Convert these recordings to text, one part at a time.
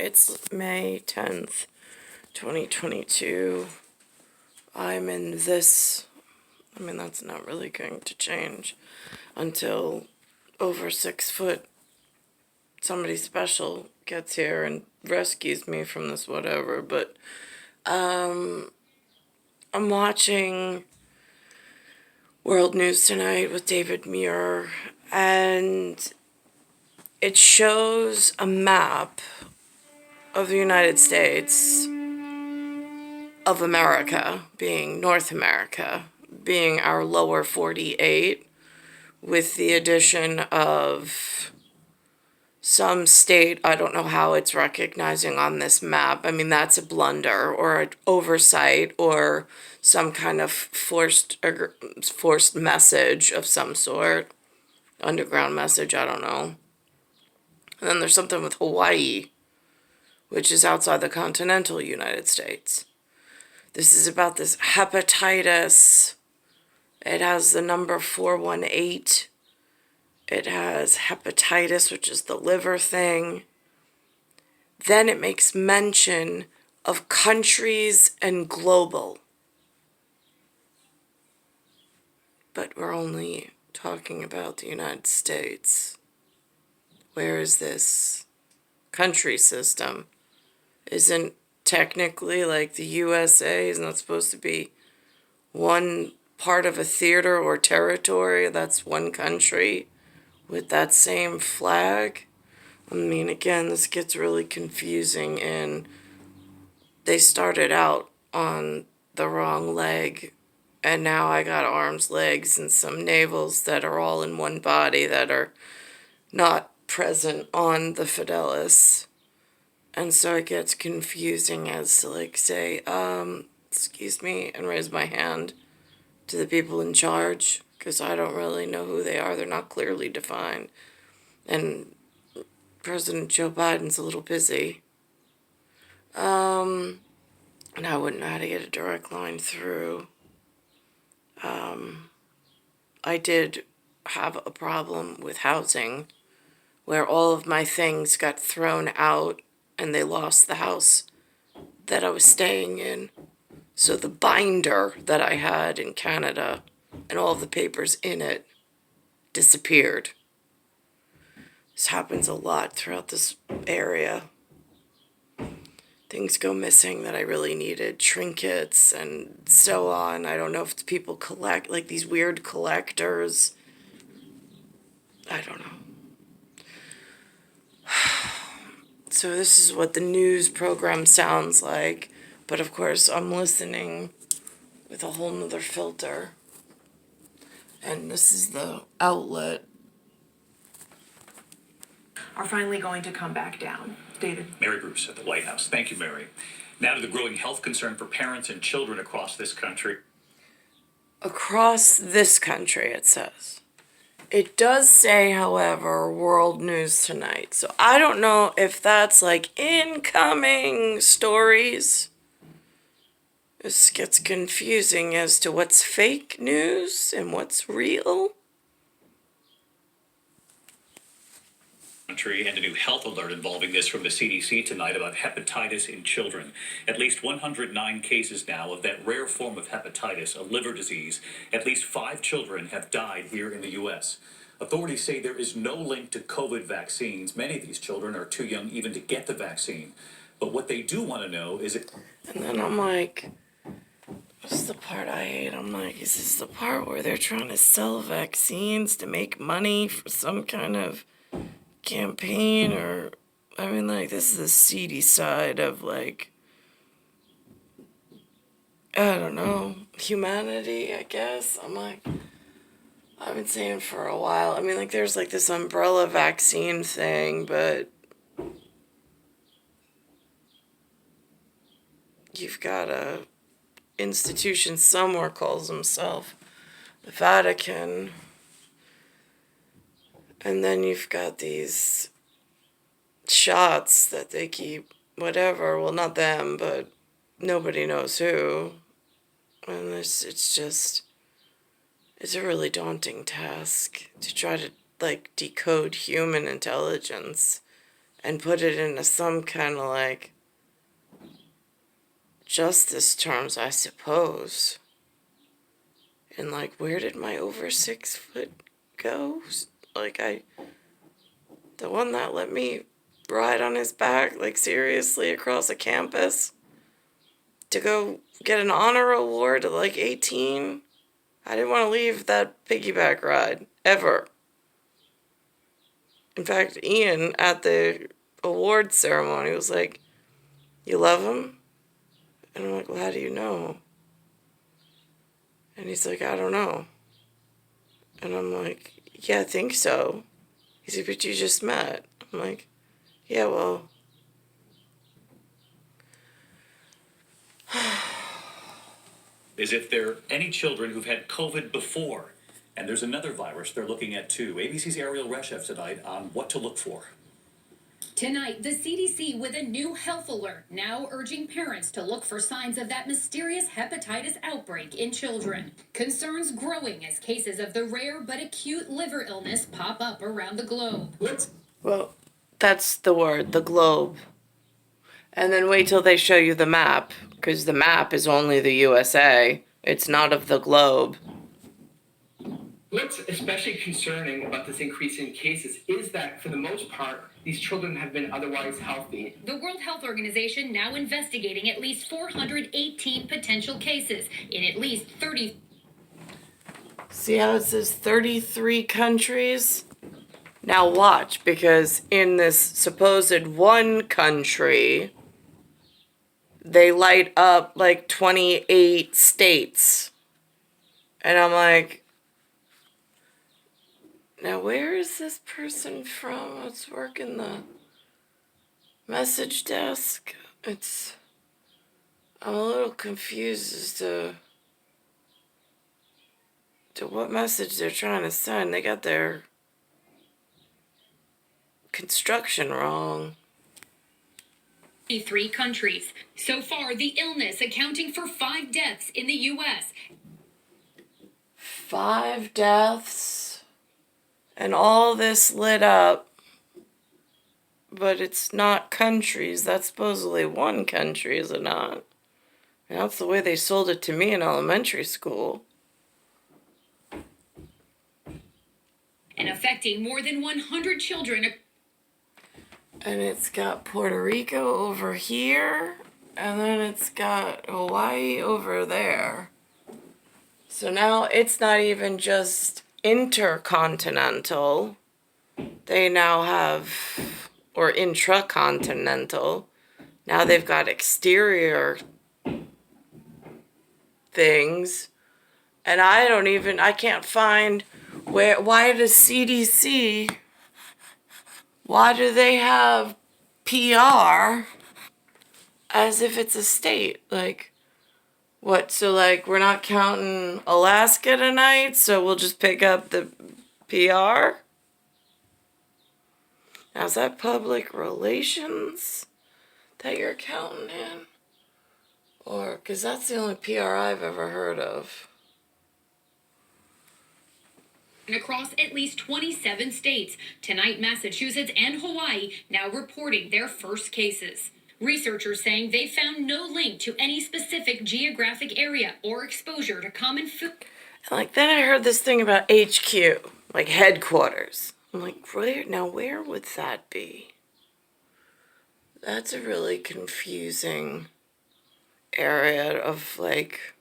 It's May 10th, 2022. I'm in this, that's not really going to change until over 6 foot somebody special gets here and rescues me from this whatever, but I'm watching World News Tonight with David Muir, and it shows a map of the United States, of America, being North America, being our lower 48, with the addition of some state. I don't know how it's recognizing on this map. That's a blunder or an oversight or some kind of forced message of some sort. Underground message, I don't know. And then there's something with Hawaii, which is outside the continental United States. This is about this hepatitis. It has the number 418. It has hepatitis, which is the liver thing. Then it makes mention of countries and global. But we're only talking about the United States. Where is this country system? Isn't technically, like, the USA is not supposed to be one part of a theater or territory? That's one country with that same flag. Again, this gets really confusing, and they started out on the wrong leg, and now I got arms, legs, and some navels that are all in one body that are not present on the Fidelis. And so it gets confusing as to, like, say, excuse me, and raise my hand to the people in charge, because I don't really know who they are. They're not clearly defined. And President Joe Biden's a little busy. And I wouldn't know how to get a direct line through. I did have a problem with housing, where all of my things got thrown out and they lost the house that I was staying in. So the binder that I had in Canada and all of the papers in it disappeared. This happens a lot throughout this area. Things go missing that I really needed, trinkets and so on. I don't know if it's people collect, like these weird collectors. I don't know. So this is what the news program sounds like. But of course, I'm listening with a whole nother filter. And this is the outlet. Are finally going to come back down. David. Mary Bruce at the White House. Thank you, Mary. Now to the growing health concern for parents and children across this country. Across this country, it says. It does say, however, World News Tonight. So I don't know if that's like incoming stories. This gets confusing as to what's fake news and what's real. And a new health alert involving this from the CDC tonight about hepatitis in children. At least 109 cases now of that rare form of hepatitis, a liver disease. At least 5 children have died here in the U.S. Authorities say there is no link to COVID vaccines. Many of these children are too young even to get the vaccine. But what they do want to know is it... And then I'm like, what's the part I hate? I'm like, is this the part where they're trying to sell vaccines to make money for some kind of campaign? Or this is the seedy side of, like, I don't know, humanity, I guess. I'm like, I've been saying for a while, there's like this umbrella vaccine thing, but you've got a institution somewhere calls himself the Vatican. And then you've got these shots that they keep, whatever. Well, not them, but nobody knows who. And it's a really daunting task to try to, like, decode human intelligence and put it into some kind of like justice terms, I suppose. And like, where did my over 6 foot go? Like, the one that let me ride on his back, like seriously, across a campus to go get an honor award at like 18. I didn't want to leave that piggyback ride, ever. In fact, Ian at the award ceremony was like, "You love him?" And I'm like, "Well, how do you know?" And he's like, "I don't know." And I'm like, "Yeah, I think so." He's like, "But you just met." I'm like, "Yeah, well." As if there are any children who've had COVID before. And there's another virus they're looking at too. ABC's Ariel Reshef tonight on what to look for. Tonight, the CDC with a new health alert, now urging parents to look for signs of that mysterious hepatitis outbreak in children. Concerns growing as cases of the rare but acute liver illness pop up around the globe. Well, that's the word, the globe. And then wait till they show you the map, because the map is only the USA. It's not of the globe. What's especially concerning about this increase in cases is that, for the most part, these children have been otherwise healthy. The World Health Organization now investigating at least 418 potential cases in at least 30. See how it says 33 countries? Now watch, because in this supposed one country, they light up like 28 states. And I'm like, now where is this person from? Let's work in the message desk. I'm a little confused as to what message they're trying to send. They got their construction wrong. 3 countries. So far, the illness accounting for 5 deaths in the U.S. 5 deaths. And all this lit up. But it's not countries. That's supposedly one country, is it not? And that's the way they sold it to me in elementary school. And affecting more than 100 children. And it's got Puerto Rico over here, and then it's got Hawaii over there. So now it's not even just intercontinental. They now have, or intracontinental. Now they've got exterior things. And I can't find why does CDC, why do they have PR as if it's a state? Like, what, so like we're not counting Alaska tonight, so we'll just pick up the PR? Now is that public relations that you're counting in? Or, because that's the only PR I've ever heard of. Across at least 27 states. Tonight, Massachusetts and Hawaii now reporting their first cases. Researchers saying they found no link to any specific geographic area or exposure to common food. And like then I heard this thing about HQ, like headquarters. I'm like, where would that be? That's a really confusing area of like,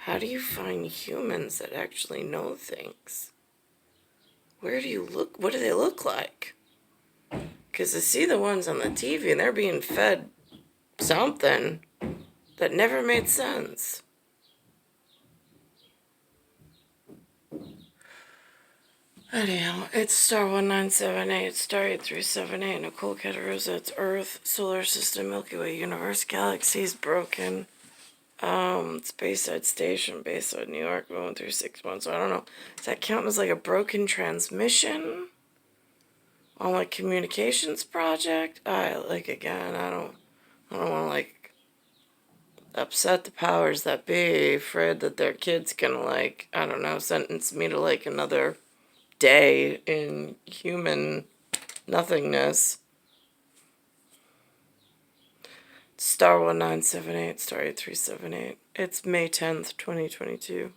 how do you find humans that actually know things? Where do you look? What do they look like? Because I see the ones on the TV and they're being fed something that never made sense. Anyhow, it's star 1978, star 8378, Nicole, Cattaruzza, it's Earth, Solar System, Milky Way, Universe, Galaxies, Broken. It's Bayside Station, Bayside, New York, 11361, so I don't know. Does that count as like a broken transmission? On like communications project? I don't want to like upset the powers that be, afraid that their kids gonna like, I don't know, sentence me to like another day in human nothingness. Star 1978, Star 8378. It's May 10th, 2022.